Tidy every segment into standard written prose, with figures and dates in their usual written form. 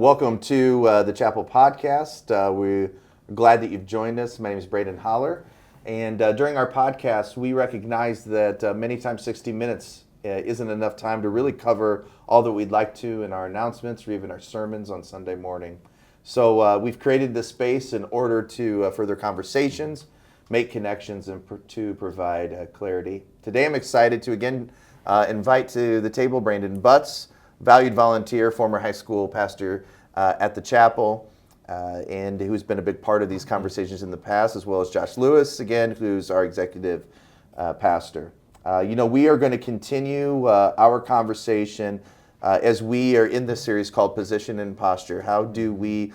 Welcome to the Chapel Podcast. We're glad that you've joined us. My name is Braden Holler. And during our podcast, we recognize that many times 60 minutes isn't enough time to really cover all that we'd like to in our announcements or even our sermons on Sunday morning. So we've created this space in order to further conversations, make connections, and to provide clarity. Today I'm excited to again invite to the table Brandon Butts, valued volunteer, former high school pastor at the chapel, and who's been a big part of these conversations in the past, as well as Josh Lewis, again, who's our executive pastor. We are going to continue our conversation as we are in this series called Position and Posture. How do we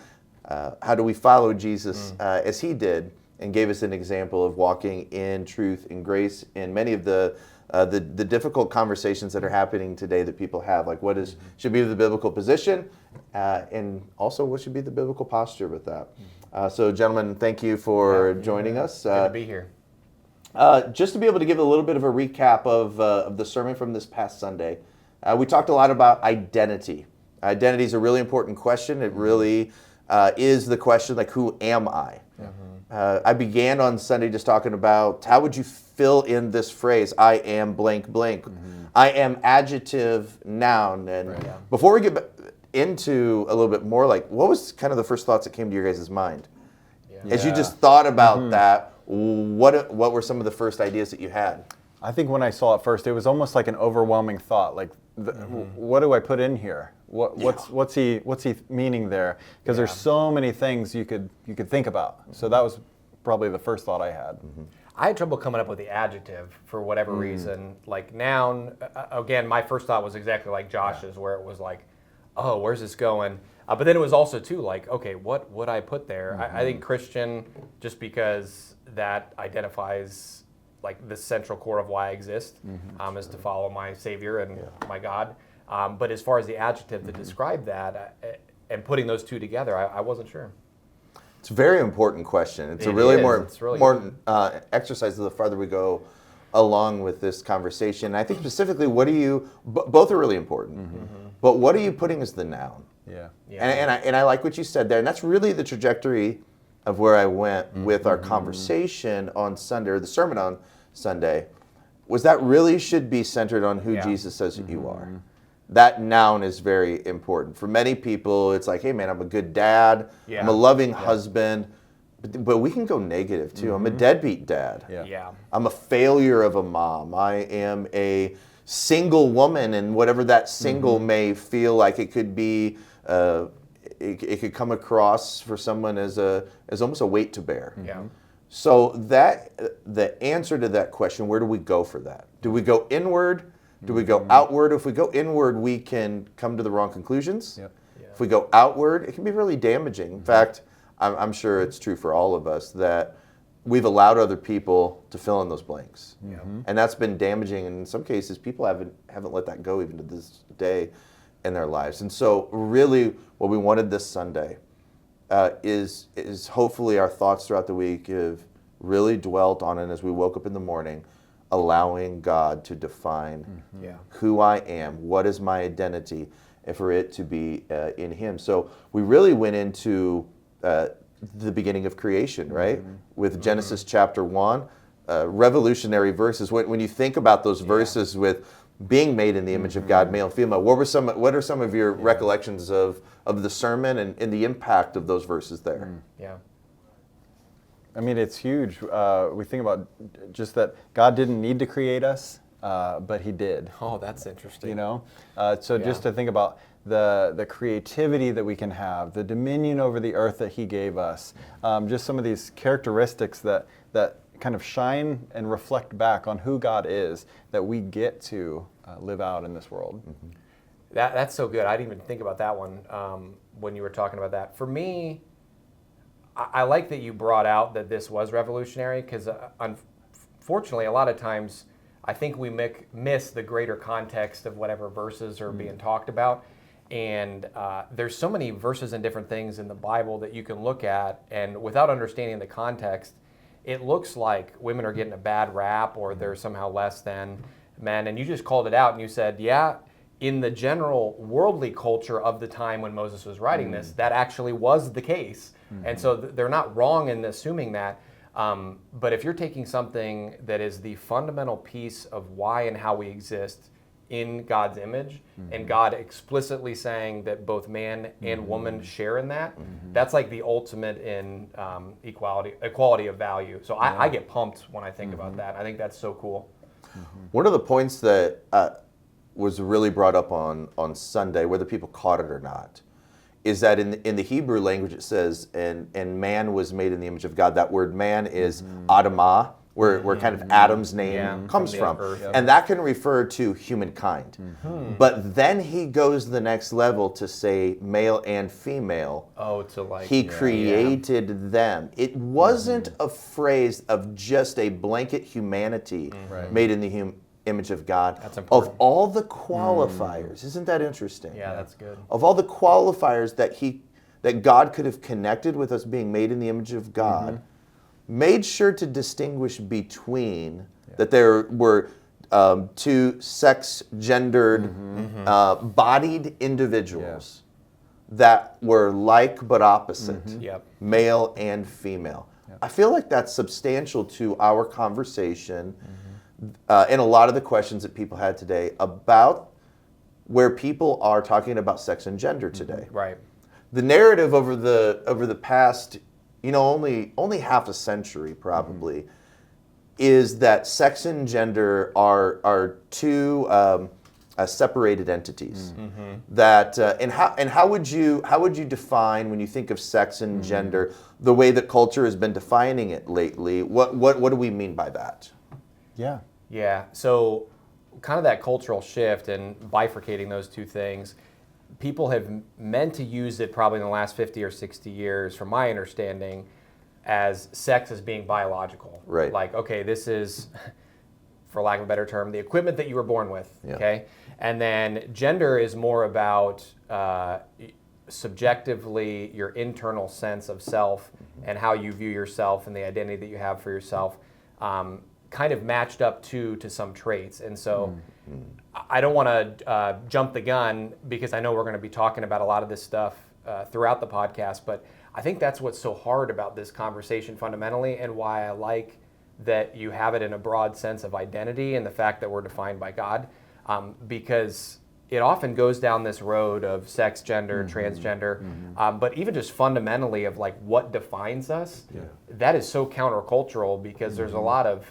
follow Jesus as he did and gave us an example of walking in truth and grace in many of the difficult conversations that are happening today that people have, like should be the biblical position, and also what should be the biblical posture with that. So, gentlemen, thank you for joining us. Good to be here. Just to be able to give a little bit of a recap of the sermon from this past Sunday, we talked a lot about identity. Identity is a really important question. It really is the question, like, who am I? I began on Sunday just talking about how would you fill in this phrase, I am blank blank. I am adjective, noun. And before we get into a little bit more, like, what was kind of the first thoughts that came to your guys' mind? As you just thought about that, what were some of the first ideas that you had? I think when I saw it first, it was almost like an overwhelming thought. Like, what do I put in here? What's he meaning there? Because there's so many things you could think about. So that was probably the first thought I had. I had trouble coming up with the adjective for whatever reason. Like noun, again, my first thought was exactly like Josh's, where it was like, oh, where's this going? But then it was also too like, okay, what would I put there? I think Christian, just because that identifies like the central core of why I exist, is to follow my Savior and my God. But as far as the adjective to describe that and putting those two together, I wasn't sure. It's a very important question. It's a really more exercise the farther we go along with this conversation. I think specifically, both are really important, but what are you putting as the noun? And I like what you said there, and that's really the trajectory of where I went with our conversation on Sunday, or the sermon on Sunday, was that really should be centered on who Jesus says that you are. That noun is very important. For many people, it's like, hey man, I'm a good dad, I'm a loving husband, but we can go negative too. I'm a deadbeat dad. I'm a failure of a mom. I am a single woman, and whatever that single may feel like, it could be, it could come across for someone as almost a weight to bear. So the answer to that question, where do we go for that? Do we go inward? Do we go outward? If we go inward, we can come to the wrong conclusions. If we go outward, it can be really damaging. In fact, I'm sure it's true for all of us that we've allowed other people to fill in those blanks. And that's been damaging. And in some cases, people haven't let that go even to this day in their lives. And so really what we wanted this Sunday is hopefully our thoughts throughout the week have really dwelt on it as we woke up in the morning, allowing God to define who I am, what is my identity, and for it to be in him. So we really went into the beginning of creation, right? With Genesis chapter 1, revolutionary verses. When you think about those verses with being made in the image of God, male and female, what are some of your recollections of the sermon and the impact of those verses there? I mean, it's huge. We think about just that God didn't need to create us, but he did. Oh, that's interesting. Just to think about the creativity that we can have, the dominion over the earth that he gave us, just some of these characteristics that kind of shine and reflect back on who God is that we get to live out in this world. That's so good. I didn't even think about that one when you were talking about that. For me, I like that you brought out that this was revolutionary, because unfortunately, a lot of times I think we miss the greater context of whatever verses are being talked about. And there's so many verses and different things in the Bible that you can look at, and without understanding the context, it looks like women are getting a bad rap or they're somehow less than men. And you just called it out and you said, in the general worldly culture of the time when Moses was writing this, that actually was the case. And so they're not wrong in assuming that. But if you're taking something that is the fundamental piece of why and how we exist in God's image, and God explicitly saying that both man and woman share in that, that's like the ultimate in equality of value. So I get pumped when I think about that. I think that's so cool. One of the points that was really brought up on Sunday, whether people caught it or not, is that in the Hebrew language it says, and man was made in the image of God. That word man is Adamah, where kind of Adam's name comes from. And that can refer to humankind. But then he goes the next level to say male and female. Oh, to like... He created them. It wasn't a phrase of just a blanket humanity made in the image of God. That's important. Of all the qualifiers, isn't that interesting? Yeah, that's good. Of all the qualifiers that God could have connected with us being made in the image of God, made sure to distinguish between that there were two sex-gendered, bodied individuals that were like but opposite, male and female. I feel like that's substantial to our conversation and a lot of the questions that people had today about where people are talking about sex and gender today. Right. The narrative over the past, only half a century probably, is that sex and gender are two separated entities. That and how would you define, when you think of sex and gender, the way that culture has been defining it lately? What do we mean by that? Yeah, so kind of that cultural shift and bifurcating those two things, people have meant to use it probably in the last 50 or 60 years, from my understanding, as sex as being biological. Right. Like, okay, this is, for lack of a better term, the equipment that you were born with, okay? And then gender is more about subjectively your internal sense of self and how you view yourself and the identity that you have for yourself. Kind of matched up to some traits. And so I don't want to jump the gun, because I know we're going to be talking about a lot of this stuff throughout the podcast, but I think that's what's so hard about this conversation fundamentally, and why I like that you have it in a broad sense of identity and the fact that we're defined by God, because it often goes down this road of sex, gender, transgender, but even just fundamentally of like what defines us, that is so countercultural, because there's a lot of,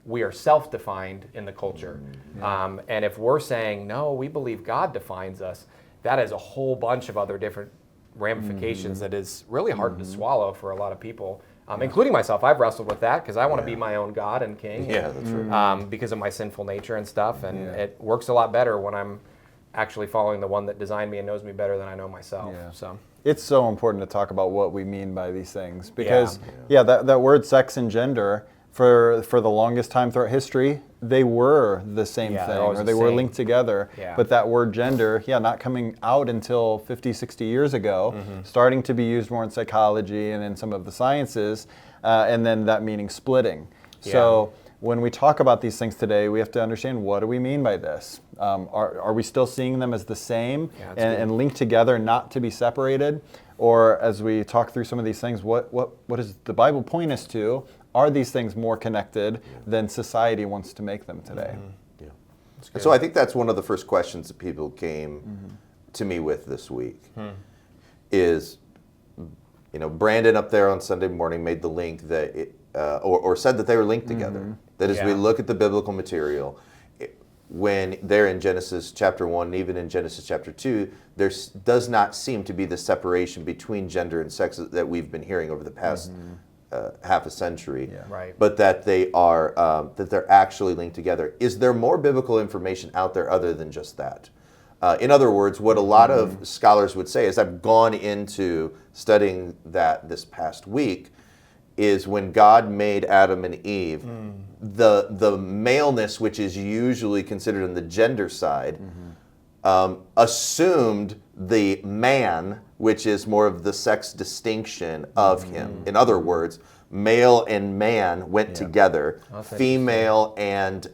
we are self-defined in the culture. And if we're saying, no, we believe God defines us, that is a whole bunch of other different ramifications that is really hard to swallow for a lot of people. Including myself. I've wrestled with that because I want to be my own God and king. Yeah, that's right. Because of my sinful nature and stuff. And it works a lot better when I'm actually following the one that designed me and knows me better than I know myself. So it's so important to talk about what we mean by these things, because that word sex and gender, for the longest time throughout history, they were the same thing, or they were linked together. But that word gender, not coming out until 50, 60 years ago, starting to be used more in psychology and in some of the sciences, and then that meaning splitting. So when we talk about these things today, we have to understand, what do we mean by this? Are we still seeing them as the same and linked together, not to be separated? Or as we talk through some of these things, what does the Bible point us to? Are these things more connected than society wants to make them today? So I think that's one of the first questions that people came to me with this week. Is, Brandon up there on Sunday morning made the link that or said that they were linked together. That as we look at the biblical material, when they're in Genesis chapter 1 and even in Genesis chapter 2, there does not seem to be the separation between gender and sex that we've been hearing over the past half a century, but that they are that they're actually linked together. Is there more biblical information out there other than just that? In other words, what a lot of scholars would say, as I've gone into studying that this past week, is when God made Adam and Eve, the maleness, which is usually considered in the gender side, assumed the man, which is more of the sex distinction of him. In other words, male and man went together. Female and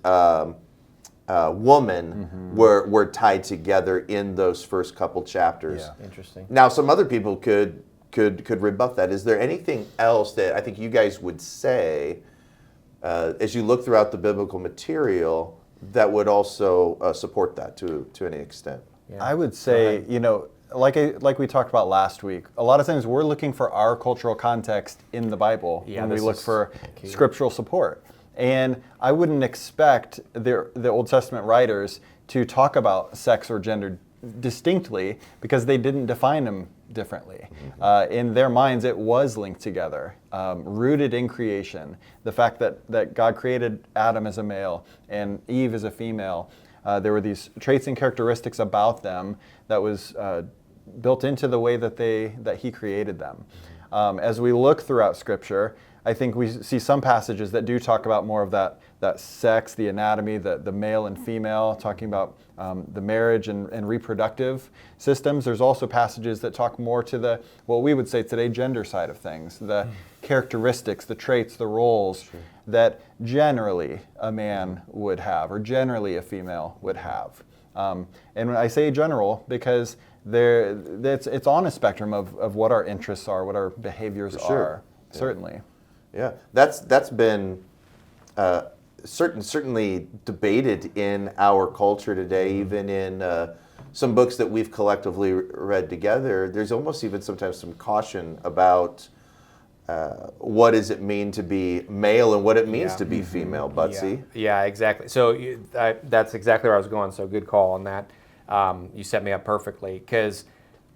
woman were tied together in those first couple chapters. Yeah. Interesting. Now, some other people could rebuff that. Is there anything else that I think you guys would say as you look throughout the biblical material that would also support that to any extent? Yeah. I would say, like we talked about last week, a lot of times we're looking for our cultural context in the Bible when we look for scriptural support. And I wouldn't expect the Old Testament writers to talk about sex or gender distinctly because they didn't define them differently. In their minds, it was linked together, rooted in creation. The fact that God created Adam as a male and Eve as a female, there were these traits and characteristics about them that was built into the way that He created them. As we look throughout Scripture, I think we see some passages that do talk about more of that sex, the anatomy, the male and female, talking about the marriage and reproductive systems. There's also passages that talk more to what we would say today, gender side of things, the characteristics, the traits, the roles that generally a man would have or generally a female would have. And when I say general, because it's on a spectrum of what our interests are, what our behaviors are, certainly. Yeah, that's been certainly debated in our culture today, even in some books that we've collectively read together. There's almost even sometimes some caution about what does it mean to be male and what it means to be female, Butsy. Yeah, exactly. So that's exactly where I was going, so good call on that. You set me up perfectly, because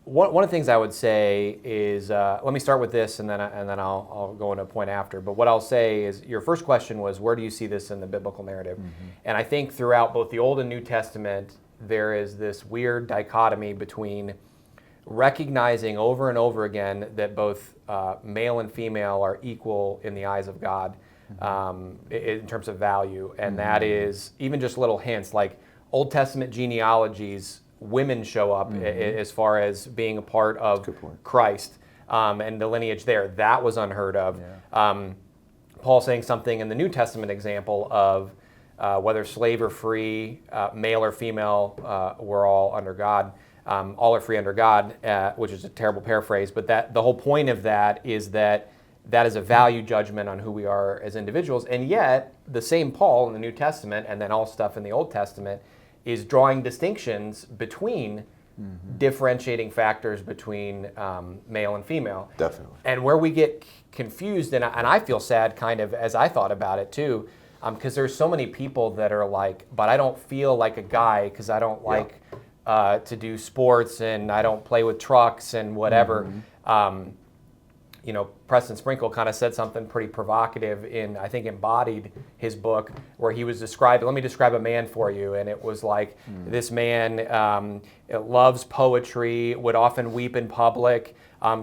one of the things I would say is, let me start with this, and then I'll go into a point after. But what I'll say is, your first question was, where do you see this in the biblical narrative? And I think throughout both the Old and New Testament, there is this weird dichotomy between recognizing over and over again that both male and female are equal in the eyes of God in terms of value, and that is even just little hints like Old Testament genealogies. Women show up as far as being a part of Christ and the lineage there. That was unheard of. Yeah. Paul saying something in the New Testament example of whether slave or free, male or female, we're all under God. All are free under God, which is a terrible paraphrase, but the whole point of that is that is a value judgment on who we are as individuals. And yet, the same Paul in the New Testament and then all stuff in the Old Testament is drawing distinctions between differentiating factors between male and female. Definitely. And where we get confused, and I feel sad kind of as I thought about it too, because there's so many people that are like, but I don't feel like a guy because I don't like to do sports and I don't play with trucks and whatever. Preston Sprinkle kind of said something pretty provocative in, I think, Embodied, his book, where he was let me describe a man for you. And it was like, this man loves poetry, would often weep in public,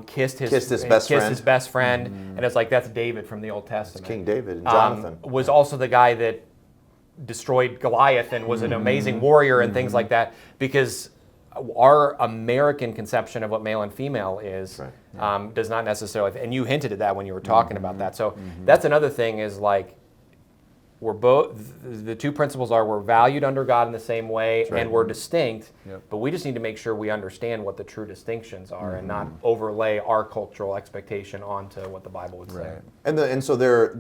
kissed his best friend. And it's like, that's David from the Old Testament. It's King David and Jonathan. Was also the guy that destroyed Goliath and was an amazing warrior and things like that, because our American conception of what male and female is does not necessarily, and you hinted at that when you were talking about that. So that's another thing is like, we're both, the two principles are we're valued under God in the same way and we're distinct, but we just need to make sure we understand what the true distinctions are and not overlay our cultural expectation onto what the Bible would say. And so there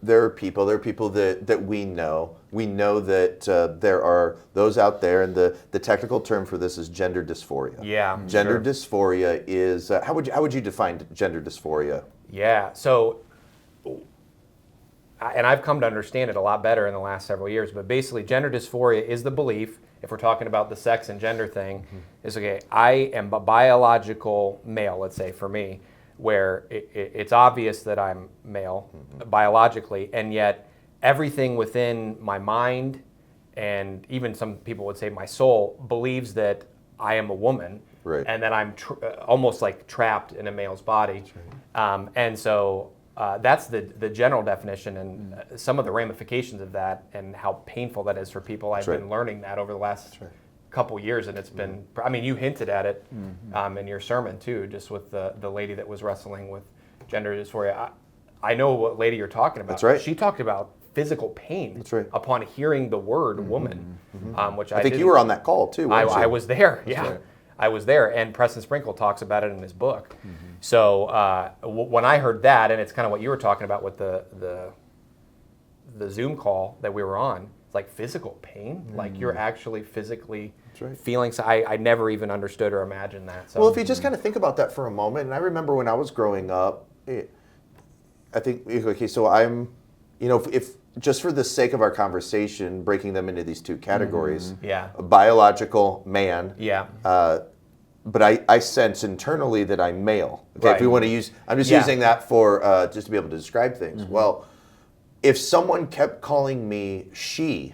are people that we know. We know that there are those out there, and the technical term for this is gender dysphoria. Yeah. Gender dysphoria is how would you define gender dysphoria? Yeah. So, and I've come to understand it a lot better in the last several years, but basically gender dysphoria is the belief, if we're talking about the sex and gender thing, is okay, I am a biological male, let's say for me, where it's obvious that I'm male biologically, and yet everything within my mind, and even some people would say my soul, believes that I am a woman, and that I'm almost like trapped in a male's body. And so that's the general definition, and some of the ramifications of that and how painful that is for people. I've been learning that over the last couple years, and it's been, I mean, you hinted at it in your sermon too, just with the lady that was wrestling with gender dysphoria. I know what lady you're talking about. That's right. She talked about physical pain. That's right. Upon hearing the word woman, which I think you were on that call too, weren't you? I was there. That's Yeah. right. I was there, and Preston Sprinkle talks about it in his book. So when I heard that, and it's kind of what you were talking about with the Zoom call that we were on, it's like physical pain, like you're actually physically feeling. So I never even understood or imagined that. So. Well, if you just kind of think about that for a moment, and I remember when I was growing up, I think, okay, so I'm, if just for the sake of our conversation, breaking them into these two categories, a biological man, but I sense internally that I'm male. Okay, if we want to use, I'm just using that for just to be able to describe things. Well, if someone kept calling me she,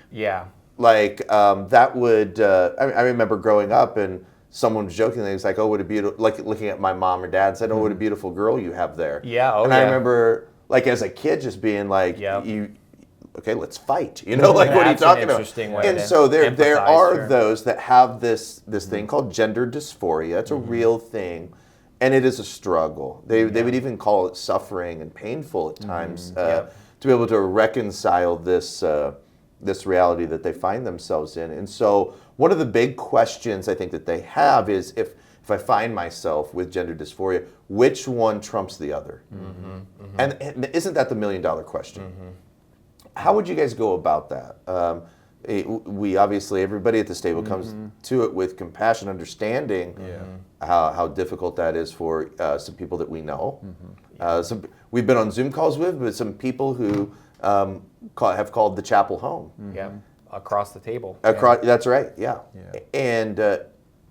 like that would, I remember growing up and someone was joking, it was like, oh, what a beautiful, like looking at my mom or dad and said, oh, what a beautiful girl you have there. I remember like as a kid just being like, okay, let's fight. Like what are you talking about? And so there are those that have this thing called gender dysphoria. It's a real thing, and it is a struggle. They would even call it suffering and painful at times to be able to reconcile this this reality that they find themselves in. And so one of the big questions I think that they have is if I find myself with gender dysphoria, which one trumps the other? And isn't that the $1 million question? How would you guys go about that? We obviously, everybody at this table comes to it with compassion, understanding how difficult that is for some people that we know. We've been on Zoom calls with some people who have called the chapel home. Across the table. That's right, and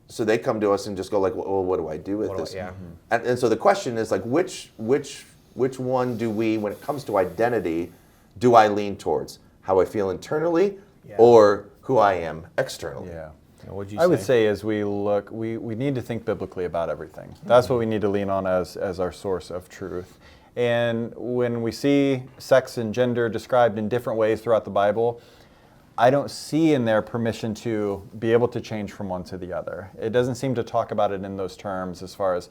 so they come to us and just go like, well, what do I do with this? And so the question is like, which one do we, when it comes to identity, do I lean towards? How I feel internally or who I am externally? I would say as we look, we need to think biblically about everything. That's what we need to lean on as our source of truth. And when we see sex and gender described in different ways throughout the Bible, I don't see in there permission to be able to change from one to the other. It doesn't seem to talk about it in those terms as far as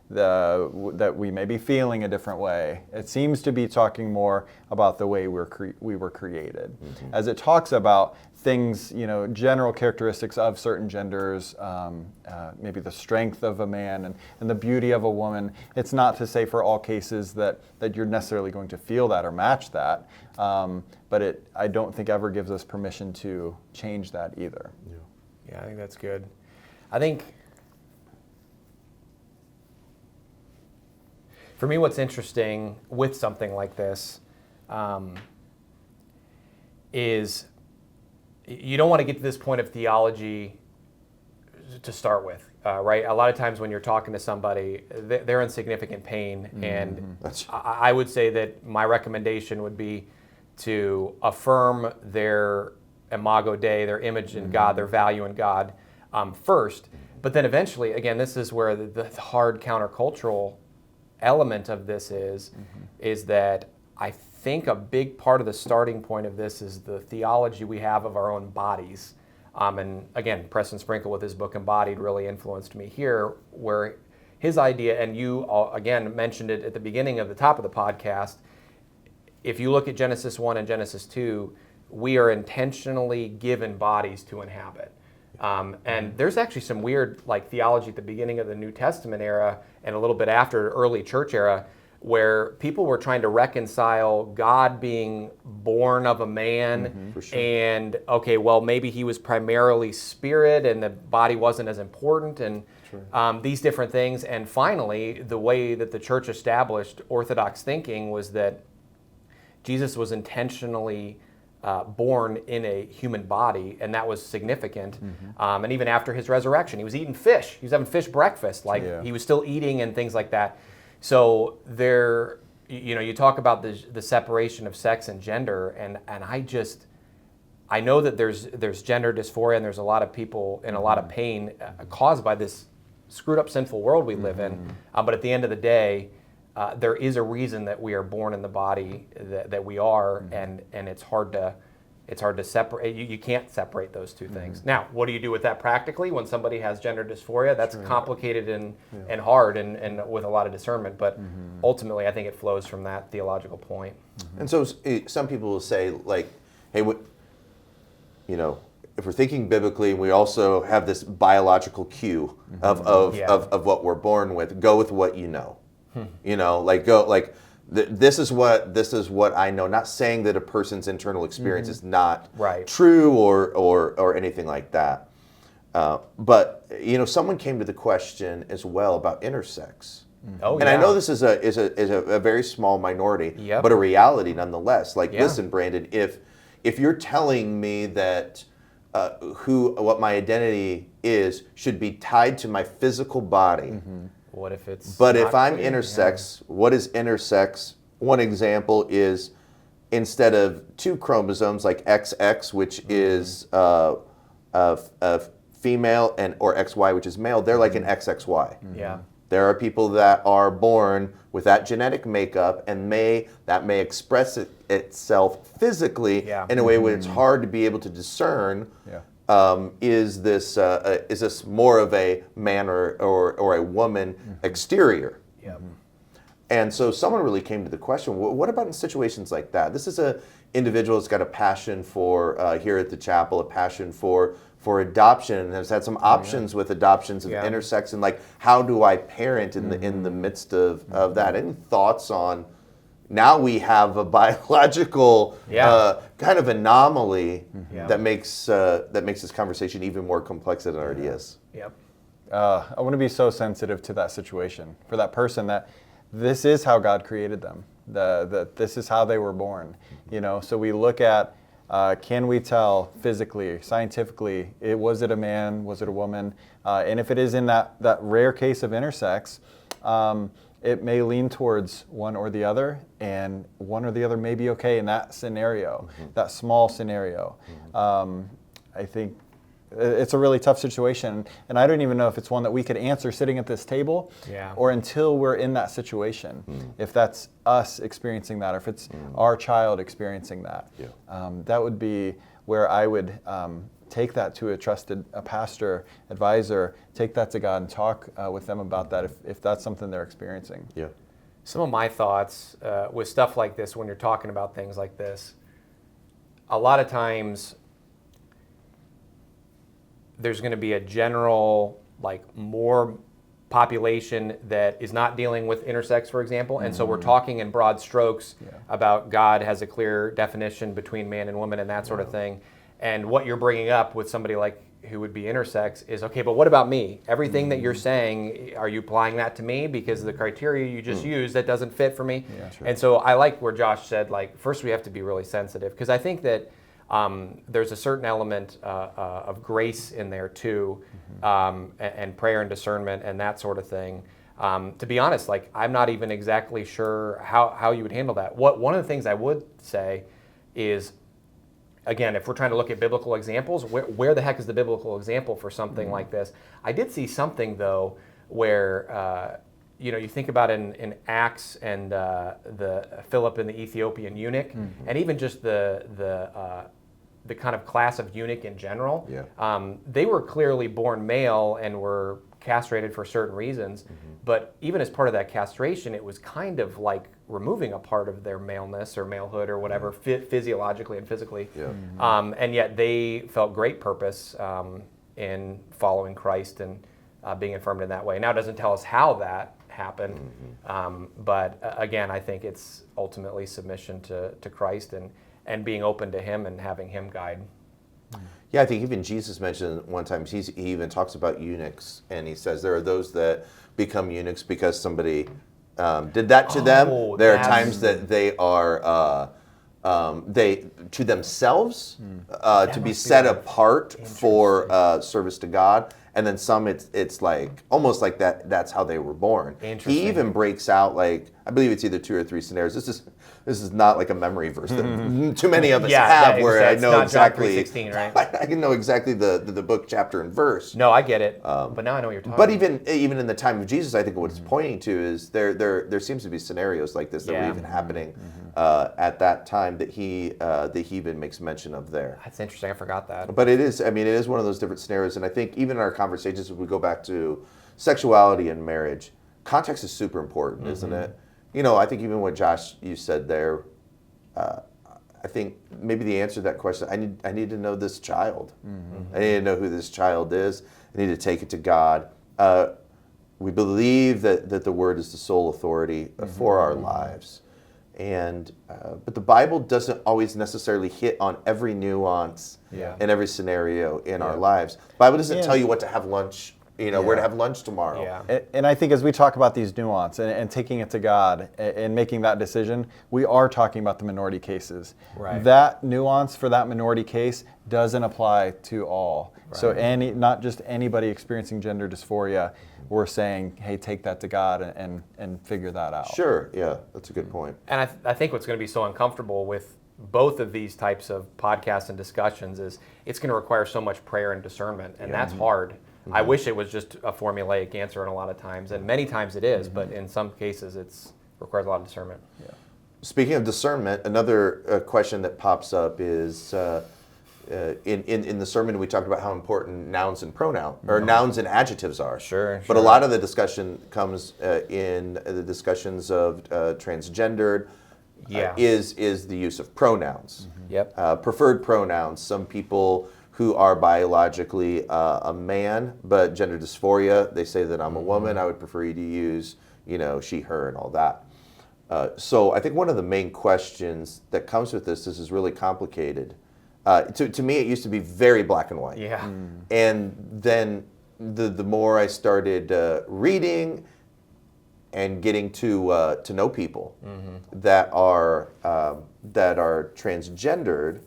that we may be feeling a different way. It seems to be talking more about the way we were created. As it talks about things, general characteristics of certain genders, maybe the strength of a man and the beauty of a woman. It's not to say for all cases that you're necessarily going to feel that or match that, but I don't think ever gives us permission to change that either. Yeah, I think that's good. I think for me, what's interesting with something like this is you don't want to get to this point of theology to start with, right? A lot of times when you're talking to somebody, they're in significant pain, and I would say that my recommendation would be to affirm their imago Dei, their image in God, their value in God first, but then eventually, again, this is where the hard countercultural element of this is that I think a big part of the starting point of this is the theology we have of our own bodies. And again, Preston Sprinkle with his book Embodied really influenced me here, where his idea, and you again mentioned it at the beginning of the top of the podcast, if you look at Genesis 1 and Genesis 2, we are intentionally given bodies to inhabit. And there's actually some weird theology at the beginning of the New Testament era and a little bit after early church era where people were trying to reconcile God being born of a man and, okay, well, maybe he was primarily spirit and the body wasn't as important and these different things. And finally, the way that the church established Orthodox thinking was that Jesus was intentionally born in a human body, and that was significant. And even after his resurrection, he was eating fish. He was having fish breakfast. He was still eating and things like that. So there, you talk about the separation of sex and gender, and I know that there's gender dysphoria, and there's a lot of people in a lot of pain caused by this screwed up sinful world we live in. But at the end of the day, there is a reason that we are born in the body that we are, and it's hard to it's hard to separate. You can't separate those two things. Now, what do you do with that practically when somebody has gender dysphoria? That's complicated and hard and with a lot of discernment. But ultimately, I think it flows from that theological point. And so some people will say, like, hey, if we're thinking biblically, we also have this biological cue of what we're born with. Go with what you know. This is what I know. Not saying that a person's internal experience is not true or anything like that. But someone came to the question as well about intersex. I know this is a very small minority, but a reality nonetheless. Listen, Brandon, if you're telling me that what my identity is should be tied to my physical body. What if it's? But if I'm intersex, what is intersex? One example is instead of 2 chromosomes like XX, which is female, or XY, which is male, they're like an XXY. Yeah. There are people that are born with that genetic makeup, and that may express itself physically in a way where it's hard to be able to discern. Is this more of a man or a woman exterior? And so someone really came to the question: what about in situations like that? This is an individual that's got a passion for here at the chapel, a passion for adoption, and has had some options with adoptions of intersex, and how do I parent in the midst of that? Any thoughts on? Now we have a biological kind of anomaly that makes this conversation even more complex than it already is. I want to be so sensitive to that situation for that person, that this is how God created them. That this is how they were born. So we look at can we tell physically, scientifically, was it a man, was it a woman, and if it is in that rare case of intersex. It may lean towards one or the other, and one or the other may be okay in that scenario, that small scenario. I think it's a really tough situation, and I don't even know if it's one that we could answer sitting at this table, or until we're in that situation, if that's us experiencing that, or if it's our child experiencing that. That would be where I would take that to a pastor, advisor, take that to God and talk with them about that if that's something they're experiencing. Some of my thoughts with stuff like this, when you're talking about things like this, a lot of times there's going to be a general, more population that is not dealing with intersex, for example, and so we're talking in broad strokes about God has a clear definition between man and woman and that sort of thing. And what you're bringing up with somebody who would be intersex is, okay, but what about me? Everything that you're saying, are you applying that to me? Because the criteria you just used, that doesn't fit for me. And so I like where Josh said, first we have to be really sensitive, because I think that there's a certain element of grace in there too, and prayer and discernment and that sort of thing. To be honest, I'm not even exactly sure how you would handle that. One of the things I would say is, again, if we're trying to look at biblical examples, where the heck is the biblical example for something like this? I did see something, though, where you think about in Acts and the Philip and the Ethiopian eunuch, and even just the kind of class of eunuch in general. They were clearly born male and were castrated for certain reasons, but even as part of that castration, it was kind of like removing a part of their maleness or malehood or whatever, physiologically and physically. And yet they felt great purpose in following Christ and being affirmed in that way. Now, it doesn't tell us how that happened, but again, I think it's ultimately submission to Christ and being open to Him and having Him guide. I think even Jesus mentioned one time, he even talks about eunuchs, and he says there are those that become eunuchs because somebody did that to them. There are times that they are to themselves to be set apart for service to God, and then some it's almost like that's how they were born. He even breaks out I believe it's either 2 or 3 scenarios. This is not like a memory verse that too many of us have, where I know exactly. 3:16, right? I can know exactly the book, chapter, and verse. No, I get it. But now I know what you're talking But about. even in the time of Jesus, I think what it's pointing to is there seems to be scenarios like this that were even happening at that time that he even makes mention of there. That's interesting. I forgot that. But it is, I mean, it is one of those different scenarios, and I think even in our conversations, if we go back to sexuality and marriage, context is super important, isn't it? You know, I think even what Josh, you said there, I think maybe the answer to that question, I need to know this child. I need to know who this child is. I need to take it to God. We believe that the Word is the sole authority for our lives. And but the Bible doesn't always necessarily hit on every nuance and every scenario in our lives. The Bible doesn't tell you what to have lunch, you know, where to have lunch tomorrow. Yeah. And I think as we talk about these nuance and taking it to God and making that decision, we are talking about the minority cases. Right. That nuance for that minority case doesn't apply to all. Right. So not just anybody experiencing gender dysphoria, we're saying, hey, take that to God and figure that out. Sure, yeah, that's a good point. And I think what's going to be so uncomfortable with both of these types of podcasts and discussions is it's going to require so much prayer and discernment, and that's hard. I wish it was just a formulaic answer in a lot of times, and many times it is, but in some cases it requires a lot of discernment. Yeah. Speaking of discernment, another question that pops up is in the sermon we talked about how important nouns and nouns and adjectives are. Sure. But a lot of the discussion comes in the discussions of transgendered. Is the use of pronouns. Yep. Preferred pronouns. Some people who are biologically a man, but gender dysphoria, they say that I'm a woman, I would prefer you to use, you know, she, her, and all that. So I think one of the main questions that comes with this is really complicated. To me, it used to be very black and white. Yeah. And then the more I started reading and getting to know people that are transgendered,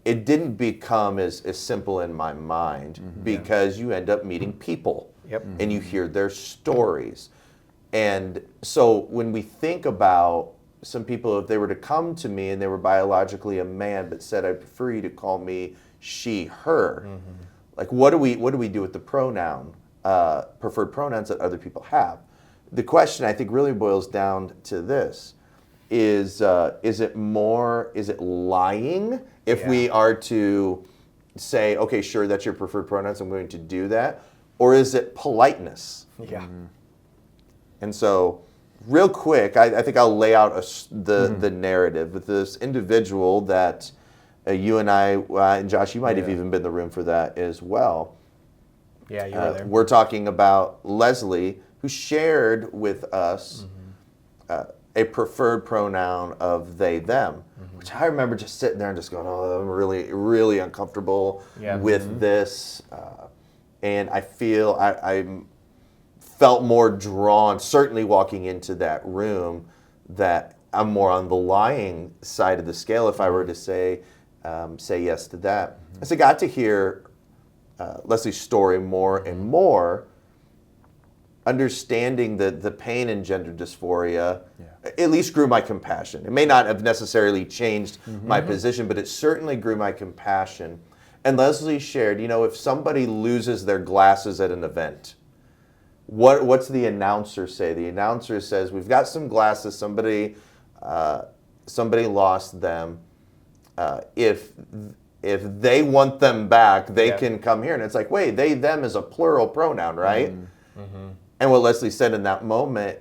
it didn't become as simple in my mind because you end up meeting people and you hear their stories. And so when we think about some people, if they were to come to me and they were biologically a man but said, I prefer you to call me she, her, like what do we do with the pronoun, preferred pronouns that other people have? The question I think really boils down to this. Is it lying if we are to say, okay, sure, that's your preferred pronouns, I'm going to do that? Or is it politeness? Yeah. And so, real quick, I think I'll lay out the narrative with this individual that you and I, and Josh, you might have even been in the room for that as well. Yeah, you were there. We're talking about Leslie, who shared with us a preferred pronoun of they, them, which I remember just sitting there and just going, oh, I'm really, really uncomfortable with this. And I feel I felt more drawn, certainly walking into that room, that I'm more on the lying side of the scale if I were to say yes to that. As I got to hear Leslie's story more and more, understanding the pain in gender dysphoria at least grew my compassion. It may not have necessarily changed my position, but it certainly grew my compassion. And Leslie shared, you know, if somebody loses their glasses at an event, what's the announcer say? The announcer says, we've got some glasses, somebody lost them. If they want them back, they can come here. And it's like, wait, they, them is a plural pronoun, right? And what Leslie said in that moment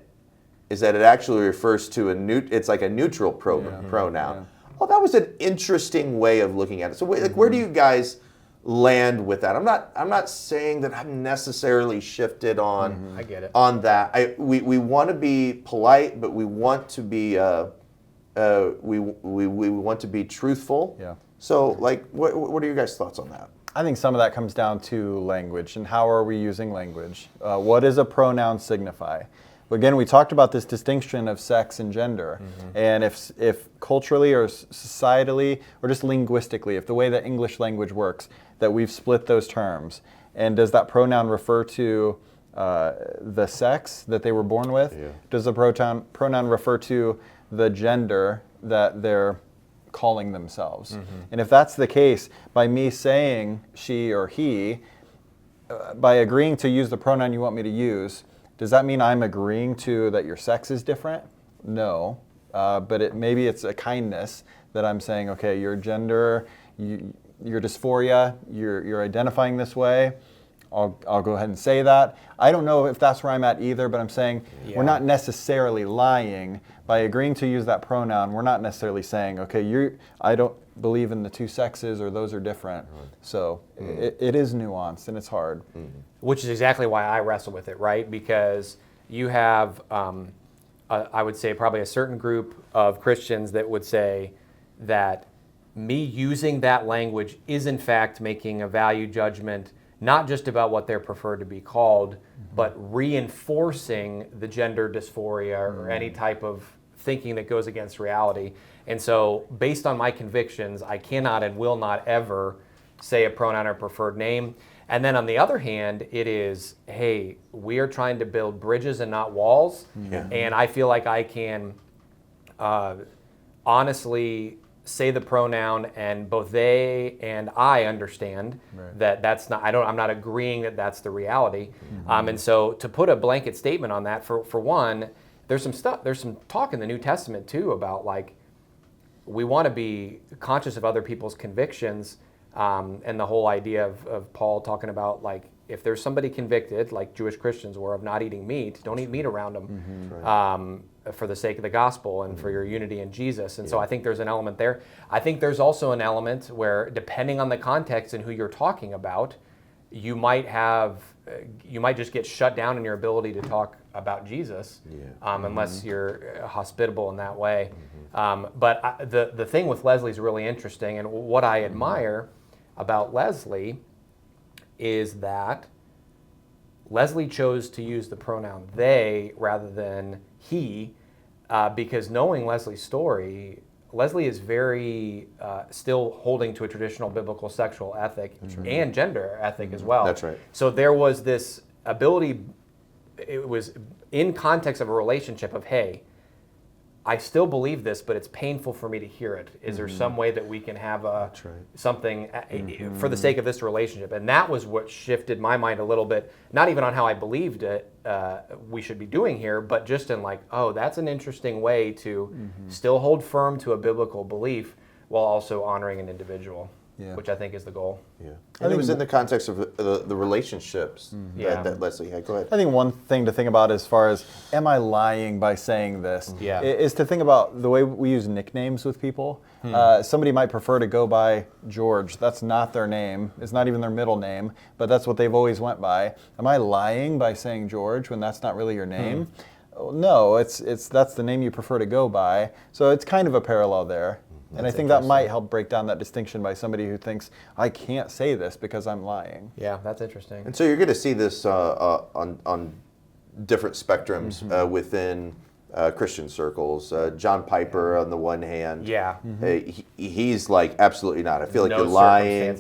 is that it actually refers to it's like a neutral pronoun. Yeah. Well, that was an interesting way of looking at it. So, like, where do you guys land with that? I'm not saying that I'm necessarily shifted on. I get it. On that. We want to be polite, but we want to be we want to be truthful. Yeah. So, like, what are your guys' thoughts on that? I think some of that comes down to language and how are we using language. What does a pronoun signify? Again, we talked about this distinction of sex and gender. And if culturally or societally or just linguistically, if the way that English language works, that we've split those terms, and does that pronoun refer to the sex that they were born with? Yeah. Does the pronoun refer to the gender that they're calling themselves? And if that's the case, by me saying she or he, by agreeing to use the pronoun you want me to use, does that mean I'm agreeing to that your sex is different? No. but maybe it's a kindness that I'm saying, okay, your gender, your dysphoria, you're identifying this way. I'll go ahead and say that. I don't know if that's where I'm at either, but I'm saying we're not necessarily lying by agreeing to use that pronoun. We're not necessarily saying, okay, I don't believe in the two sexes or those are different. So it is nuanced and it's hard. Which is exactly why I wrestle with it, right? Because you have, I would say, probably a certain group of Christians that would say that me using that language is in fact making a value judgment, not just about what they're preferred to be called, but reinforcing the gender dysphoria or any type of thinking that goes against reality. And so based on my convictions, I cannot and will not ever say a pronoun or preferred name. And then on the other hand, it is, hey, we are trying to build bridges and not walls. And I feel like I can honestly say the pronoun, and both they and I understand that that's not. I'm not agreeing that that's the reality. And so to put a blanket statement on that, for one, there's some talk in the New Testament too about like we want to be conscious of other people's convictions, and the whole idea of Paul talking about like if there's somebody convicted, like Jewish Christians were, of not eating meat, don't eat meat around them. For the sake of the gospel and for your unity in Jesus. And so I think there's an element there. I think there's also an element where, depending on the context and who you're talking about, you might just get shut down in your ability to talk about Jesus, unless you're hospitable in that way. But the thing with Leslie is really interesting, and what I admire about Leslie is that Leslie chose to use the pronoun they rather than he, because knowing Leslie's story, Leslie is very still holding to a traditional biblical sexual ethic and gender ethic as well. That's right. So there was this ability, it was in context of a relationship of, hey, I still believe this, but it's painful for me to hear it. Is there some way that we can have something for the sake of this relationship? And that was what shifted my mind a little bit, not even on how I believed it we should be doing here, but just in like, oh, that's an interesting way to still hold firm to a biblical belief while also honoring an individual, which I think is the goal. And it was in the context of the relationships that Leslie had. Go ahead. I think one thing to think about as far as, am I lying by saying this, is to think about the way we use nicknames with people. Somebody might prefer to go by George. That's not their name. It's not even their middle name, but that's what they've always went by. Am I lying by saying George when that's not really your name? No, that's the name you prefer to go by. So it's kind of a parallel there. And I think that might help break down that distinction by somebody who thinks, I can't say this because I'm lying. Yeah, that's interesting. And so you're going to see this on different spectrums within Christian circles. John Piper on the one hand, he's like, absolutely not. I feel like you're lying.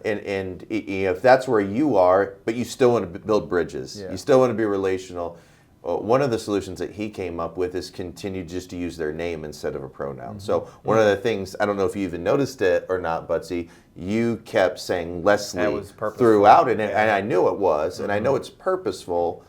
And if that's where you are, but you still want to build bridges, you still want to be relational. One of the solutions that he came up with is continue just to use their name instead of a pronoun. So one of the things, I don't know if you even noticed it or not, Butsy, you kept saying Leslie throughout it, and I knew it was, and I know it's purposeful.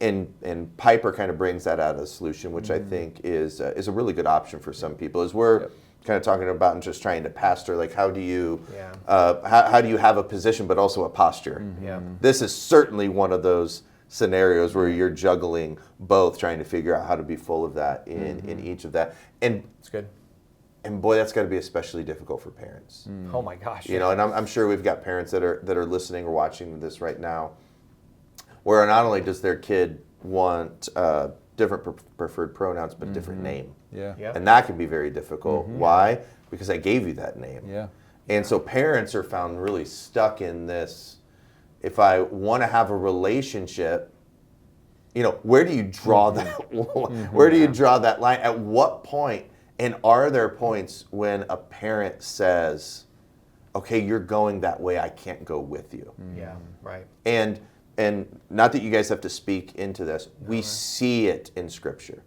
And Piper kind of brings that out as a solution, which I think is a really good option for some people. As we're kind of talking about and just trying to pastor, like how do you how do you have a position but also a posture? This is certainly one of those scenarios where you're juggling both, trying to figure out how to be full of that in each of that. And it's good. And boy, that's got to be especially difficult for parents. Oh my gosh! You know, and I'm sure we've got parents that are listening or watching this right now, where not only does their kid want different preferred pronouns, but different name. And that can be very difficult. Why? Because I gave you that name. And so parents are found really stuck in this. If I want to have a relationship, you know, where do you draw that? Where do you draw that line? At what point? And are there points when a parent says, "Okay, you're going that way. I can't go with you." Yeah, right. And not that you guys have to speak into this. We see it in Scripture.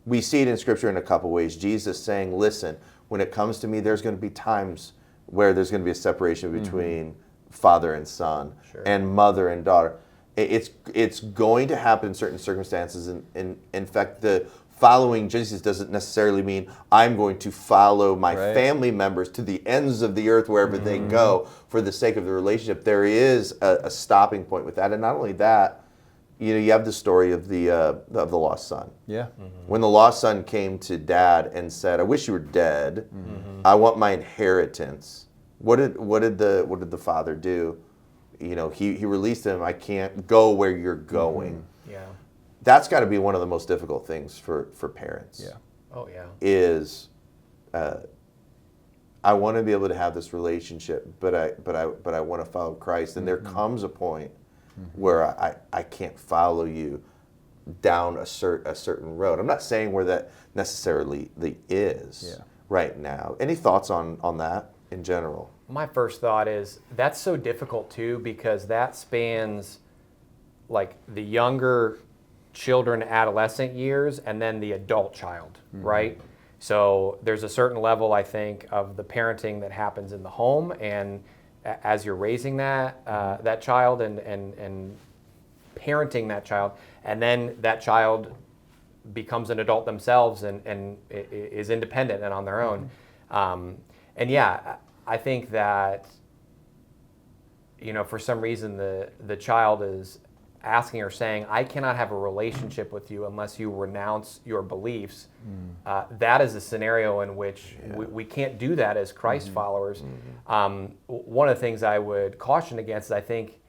We see it in Scripture in a couple ways. Jesus saying, "Listen, when it comes to me, there's going to be times where there's going to be a separation between father and son, and mother and daughter. It's going to happen in certain circumstances. And in fact, the following Jesus doesn't necessarily mean I'm going to follow my family members to the ends of the earth wherever they go for the sake of the relationship. There is a stopping point with that. And not only that, you have the story of the lost son. Yeah. When the lost son came to dad and said, "I wish you were dead. I want my inheritance." What did the father do? He released him. "I can't go where you're going." Yeah. That's got to be one of the most difficult things for parents. Yeah. Oh yeah. Is I want to be able to have this relationship, but I want to follow Christ, and there comes a point where I can't follow you down a certain road. I'm not saying where that necessarily is right now. Any thoughts on that in general? My first thought is that's so difficult too, because that spans like the younger children, adolescent years, and then the adult child, right? So there's a certain level, I think, of the parenting that happens in the home, and as you're raising that child and parenting that child, and then that child becomes an adult themselves and is independent and on their own. And yeah, I think that, for some reason the child is asking or saying, "I cannot have a relationship with you unless you renounce your beliefs." That is a scenario in which we can't do that as Christ followers. One of the things I would caution against is I think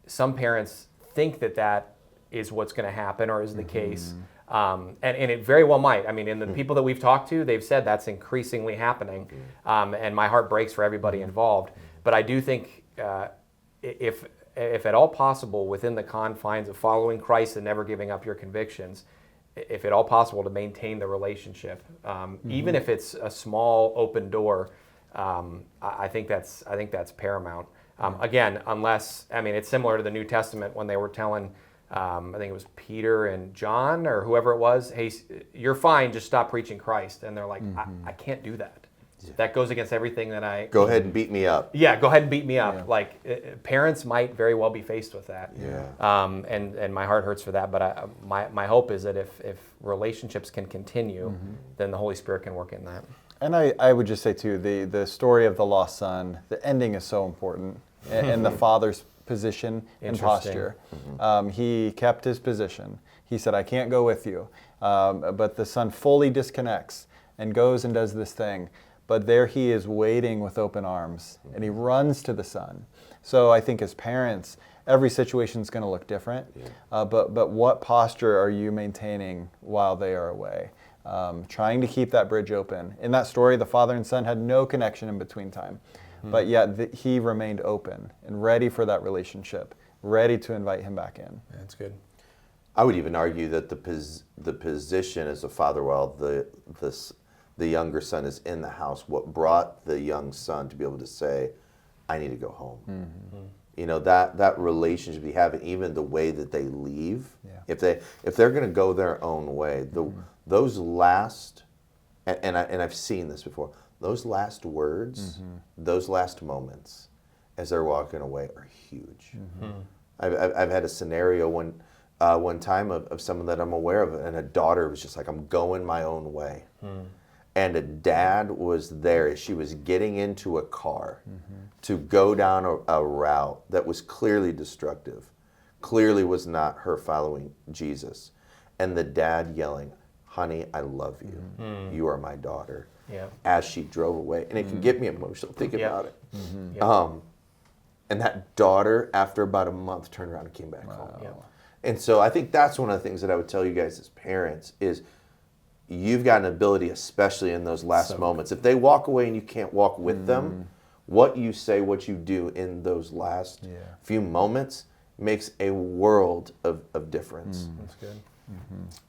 some parents think that is what's going to happen or is the case. And it very well might. I mean, in the people that we've talked to, they've said that's increasingly happening. And my heart breaks for everybody involved. But I do think if at all possible, within the confines of following Christ and never giving up your convictions, if at all possible, to maintain the relationship, even if it's a small open door, I think that's paramount. Again, unless, it's similar to the New Testament when they were telling, I think it was Peter and John or whoever it was, "Hey, you're fine, just stop preaching Christ." And they're like, I can't do that. That goes against everything that I... Go ahead and beat me up. Yeah, go ahead and beat me up. Yeah. Like, parents might very well be faced with that. Yeah. And my heart hurts for that, but my hope is that if relationships can continue, then the Holy Spirit can work in that. And I would just say, too, the story of the lost son, the ending is so important, and the father's position and posture. He kept his position. He said, "I can't go with you." But the son fully disconnects and goes and does this thing. But there he is waiting with open arms, and he runs to the son. So I think as parents, every situation is going to look different. But what posture are you maintaining while they are away? Trying to keep that bridge open. In that story, the father and son had no connection in between time. But yet he remained open and ready for that relationship, ready to invite him back in. That's good. I would even argue that the position as a father, while the younger son is in the house, what brought the young son to be able to say, "I need to go home." That relationship you have, and even the way that they leave, if they're going to go their own way, those last, and I've seen this before, those last words, those last moments, as they're walking away, are huge. I've had a scenario one time of someone that I'm aware of, and a daughter was just like, "I'm going my own way." And a dad was there as she was getting into a car to go down a route that was clearly destructive, clearly was not her following Jesus. And the dad yelling, "Honey, I love you. You are my daughter." As she drove away. And it can get me emotional. Think about it. And that daughter, after about a month, turned around and came back home. And so I think that's one of the things that I would tell you guys as parents is, you've got an ability, especially in those last moments. If they walk away and you can't walk with them, what you say, what you do in those last few moments makes a world of difference. That's good.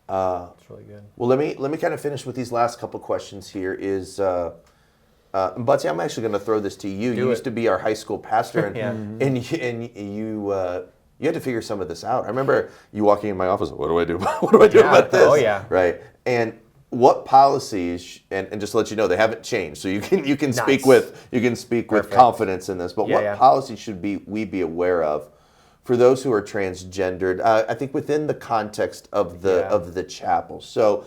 That's really good. Well, let me kind of finish with these last couple questions here. Butsy, I'm actually going to throw this to you. You used to be our high school pastor, and you had to figure some of this out. I remember you walking in my office. What do I do? What do I do about this? Oh yeah. Right. And what policies? And just to let you know, they haven't changed. So you can speak with confidence in this. But what policies should we be aware of for those who are transgendered, I think within the context of the chapel. So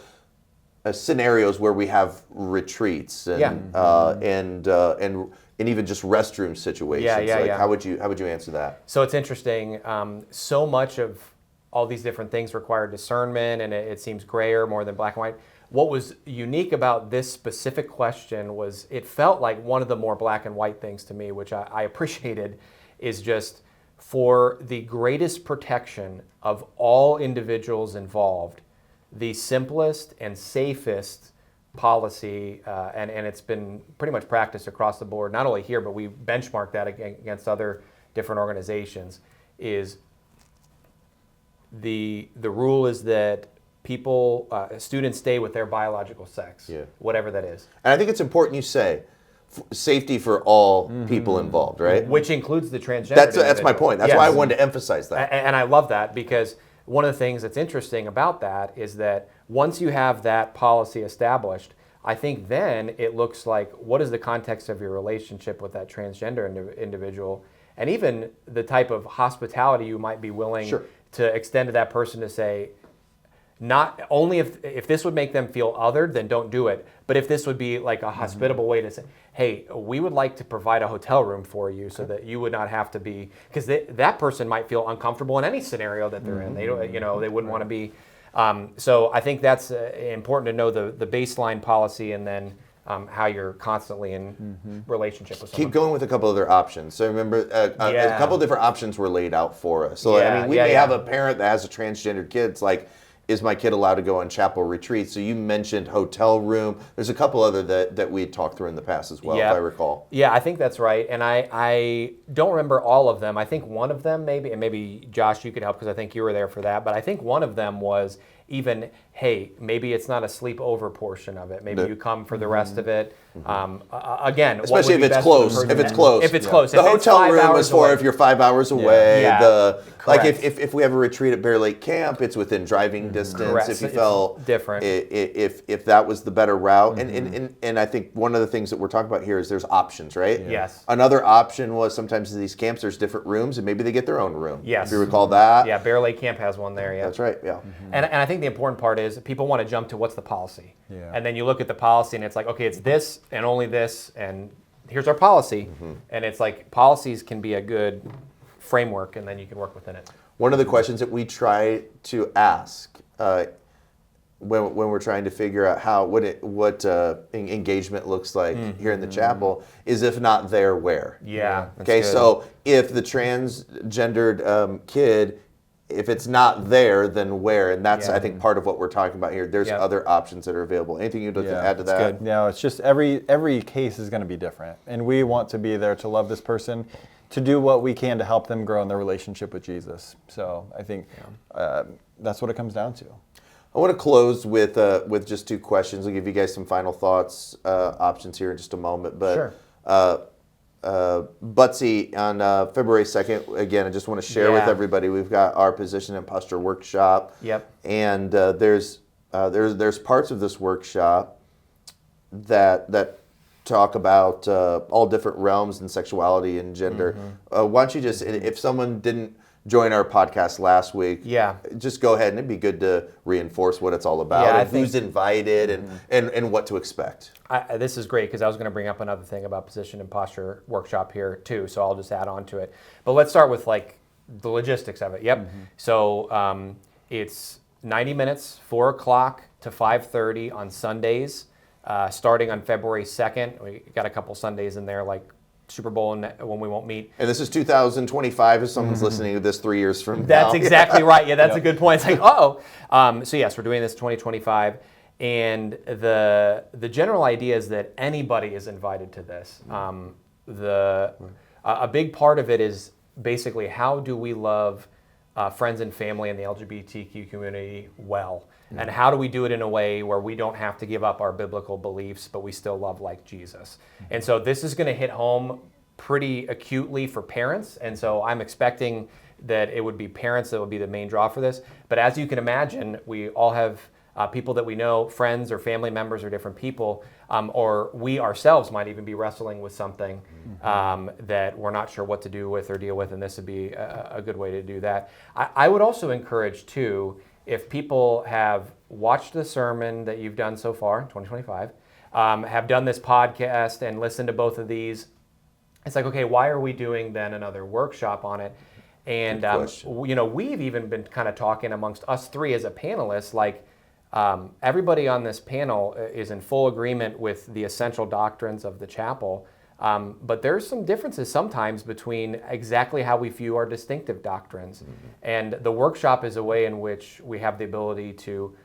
scenarios where we have retreats and and even just restroom situations. How would you answer that? So it's interesting. So much of all these different things require discernment, and it seems grayer more than black and white. What was unique about this specific question was it felt like one of the more black and white things to me, which I appreciated, is just for the greatest protection of all individuals involved, the simplest and safest policy, and it's been pretty much practiced across the board, not only here, but we benchmarked that against other different organizations, is the rule is that students stay with their biological sex, whatever that is. And I think it's important you say safety for all people involved, right? Which includes the transgender. That's my point. That's why I wanted to emphasize that. And I love that, because one of the things that's interesting about that is that once you have that policy established, I think then it looks like, what is the context of your relationship with that transgender individual, and even the type of hospitality you might be willing to extend to that person to say, not only if this would make them feel othered, then don't do it. But if this would be like a hospitable way to say, hey, we would like to provide a hotel room for you so that you would not have to be, because that person might feel uncomfortable in any scenario that they're in. They don't, they wouldn't want to be. So I think that's important to know the baseline policy, and then how you're constantly in relationship with someone. Keep going with a couple other options. So remember, a couple different options were laid out for us. So I mean, we may have a parent that has a transgendered kid. It's like, is my kid allowed to go on chapel retreats? So you mentioned hotel room. There's a couple other that we had talked through in the past as well, if I recall. Yeah, I think that's right. And I don't remember all of them. I think one of them maybe, and maybe Josh, you could help because I think you were there for that, but I think one of them was even, hey, maybe it's not a sleepover portion of it. Maybe you come for the rest of it. Again, especially if it's close. If it's close. If it's close. The hotel room is for if you're 5 hours away. Correct. Like if we have a retreat at Bear Lake Camp, it's within driving distance. Correct. If you felt different, if that was the better route, and I think one of the things that we're talking about here is there's options, right? Yes. Another option was sometimes in these camps there's different rooms, and maybe they get their own room. Yes. If you recall that. Yeah, Bear Lake Camp has one there. Yeah. That's right. Yeah. And I think the important part is people want to jump to what's the policy, and then you look at the policy and it's like, okay, it's this and only this, and here's our policy, and it's like policies can be a good framework, and then you can work within it. One of the questions that we try to ask when we're trying to figure out what engagement looks like here in the chapel is, if not there, where? Yeah. Okay, so if the transgendered kid, if it's not there, then where? And that's, I think, part of what we're talking about here. There's other options that are available. Anything you'd like to add to that? Good. No, it's just every case is going to be different, and we want to be there to love this person, to do what we can to help them grow in their relationship with Jesus. So I think that's what it comes down to. I want to close with just two questions. I'll give you guys some final thoughts, options here in just a moment. But Butsy, on February 2nd, again, I just want to share with everybody, we've got our position and posture workshop. Yep. And there's parts of this workshop that talk about all different realms and sexuality and gender. Why don't you just, if someone didn't join our podcast last week, just go ahead, and it'd be good to reinforce what it's all about, and who's invited, and what to expect. This is great, because I was going to bring up another thing about position and posture workshop here too, so I'll just add on to it. But let's start with like the logistics of it. So it's 90 minutes, 4 o'clock to 5:30 on Sundays, starting on February 2nd. We got a couple Sundays in there, like Super Bowl when we won't meet. And this is 2025 if someone's listening to this 3 years from now. That's exactly right. Yeah, that's a good point. It's like, so yes, we're doing this 2025. And the general idea is that anybody is invited to this. A big part of it is basically, how do we love friends and family in the LGBTQ community well? And how do we do it in a way where we don't have to give up our biblical beliefs, but we still love like Jesus? And so this is going to hit home pretty acutely for parents. And so I'm expecting that it would be parents that would be the main draw for this. But as you can imagine, we all have people that we know, friends or family members or different people. or we ourselves might even be wrestling with something that we're not sure what to do with or deal with, and this would be a good way to do that. I would also encourage, too, if people have watched the sermon that you've done so far in 2025, have done this podcast and listened to both of these, it's like, okay, why are we doing then another workshop on it? And we've even been kind of talking amongst us three as a panelist, like everybody on this panel is in full agreement with the essential doctrines of the chapel, but there's some differences sometimes between exactly how we view our distinctive doctrines. And the workshop is a way in which we have the ability to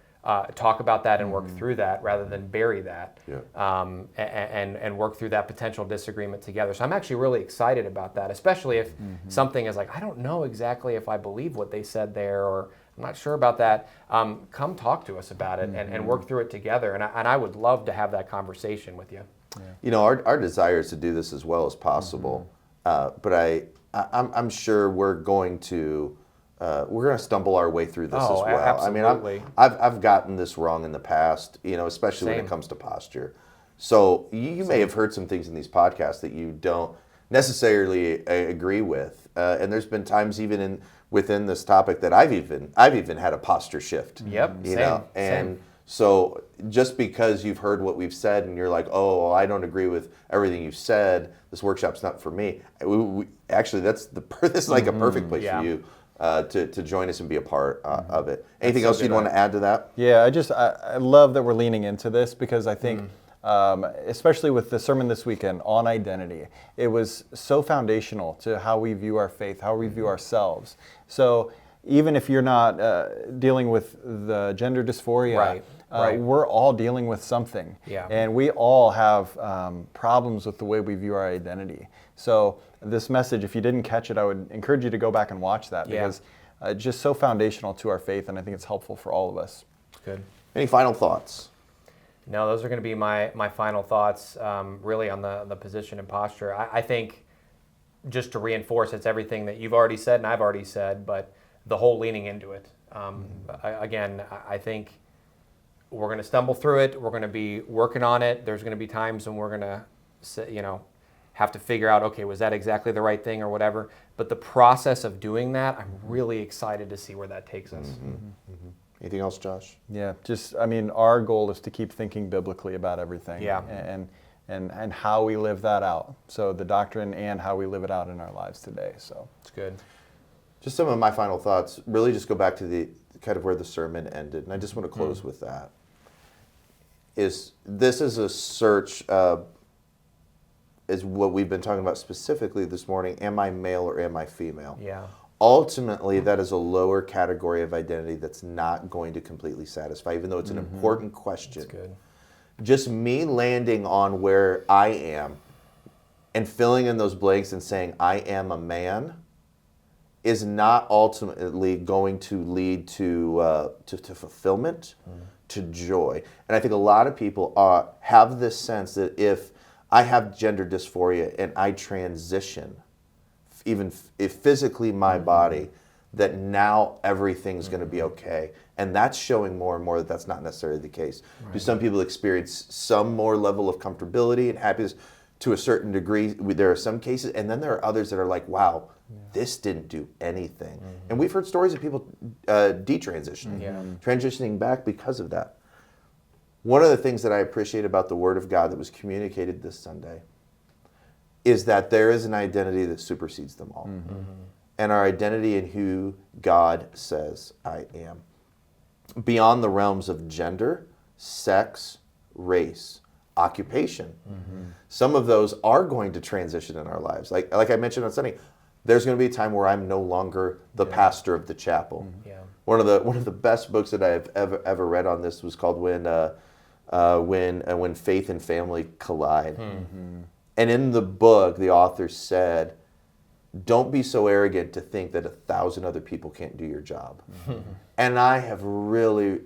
talk about that and work through that rather than bury that, and work through that potential disagreement together. So I'm actually really excited about that, especially if something is like, I don't know exactly if I believe what they said there, or I'm not sure about that. Come talk to us about it and work through it together. And I would love to have that conversation with you. Our desire is to do this as well as possible, but I'm sure we're going to stumble our way through this as well. Absolutely. I've gotten this wrong in the past, especially when it comes to posture. So you may have heard some things in these podcasts that you don't necessarily agree with, and there's been times even within this topic that I've even had a posture shift. Same. So just because you've heard what we've said and you're like, oh, I don't agree with everything you've said, this workshop's not for me. Actually, this is like a perfect place for you to join us and be a part of it. Anything else you'd want to add to that? Yeah, I love that we're leaning into this, because I think, especially with the sermon this weekend on identity, it was so foundational to how we view our faith, how we view ourselves. So even if you're not dealing with the gender dysphoria, we're all dealing with something. And we all have problems with the way we view our identity. So this message, if you didn't catch it, I would encourage you to go back and watch that, because it's just so foundational to our faith, and I think it's helpful for all of us. Good. Any final thoughts? No, those are going to be my final thoughts, really on the position and posture. I think, just to reinforce, it's everything that you've already said and I've already said, but the whole leaning into it. I think we're going to stumble through it. We're going to be working on it. There's going to be times when we're going to, have to figure out, okay, was that exactly the right thing or whatever? But the process of doing that, I'm really excited to see where that takes us. Anything else, Josh? Yeah, our goal is to keep thinking biblically about everything. And how we live that out. So the doctrine and how we live it out in our lives today. So it's good. Just some of my final thoughts really just go back to the kind of where the sermon ended, and I just want to close with that. This is a search, is what we've been talking about specifically this morning. Am I male or am I female? Ultimately, that is a lower category of identity that's not going to completely satisfy, even though it's an important question. That's good. Just me landing on where I am and filling in those blanks and saying I am a man is not ultimately going to lead to fulfillment, to joy. And I think a lot of people have this sense that if I have gender dysphoria and I transition, even if physically my body, that now everything's going to be okay. And that's showing more and more that that's not necessarily the case. Do some people experience some more level of comfortability and happiness to a certain degree? There are some cases, and then there are others that are like, wow, this didn't do anything. And we've heard stories of people detransitioning, transitioning back because of that. One of the things that I appreciate about the Word of God that was communicated this Sunday is that there is an identity that supersedes them all. And our identity in who God says I am. Beyond the realms of gender, sex, race, occupation. Some of those are going to transition in our lives. Like I mentioned on Sunday, there's going to be a time where I'm no longer the pastor of the chapel. One of the best books that I've ever read on this was called When Faith and Family Collide. And in the book, the author said, don't be so arrogant to think that 1,000 other people can't do your job. And I have really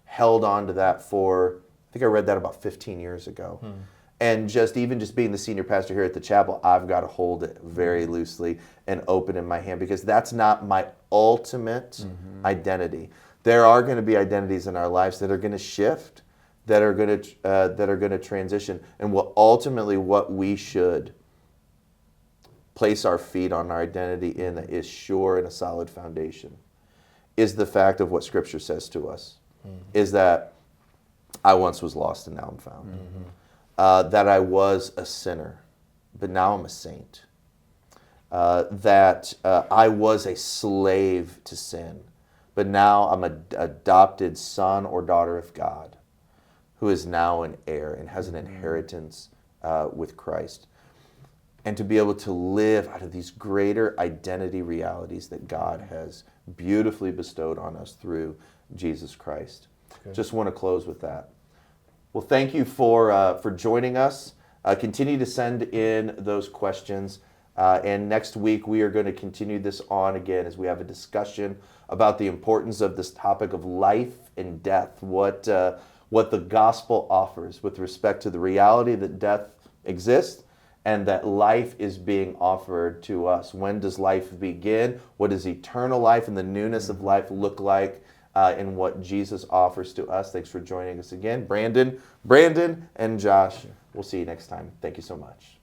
held on to that for, I think I read that about 15 years ago. And just being the senior pastor here at the chapel, I've got to hold it very loosely and open in my hand, because that's not my ultimate identity. There are going to be identities in our lives that are going to shift. that are going to transition, and what we should place our feet on our identity in that is sure and a solid foundation is the fact of what Scripture says to us, is that I once was lost and now I'm found, that I was a sinner, but now I'm a saint, that I was a slave to sin, but now I'm an adopted son or daughter of God who is now an heir and has an inheritance with Christ. And to be able to live out of these greater identity realities that God has beautifully bestowed on us through Jesus Christ. Okay. Just want to close with that. Well, thank you for joining us. Continue to send in those questions. And next week, we are going to continue this on again as we have a discussion about the importance of this topic of life and death, what the gospel offers with respect to the reality that death exists and that life is being offered to us. When does life begin? What does eternal life and the newness of life look like in what Jesus offers to us? Thanks for joining us again. Brandon, and Josh, we'll see you next time. Thank you so much.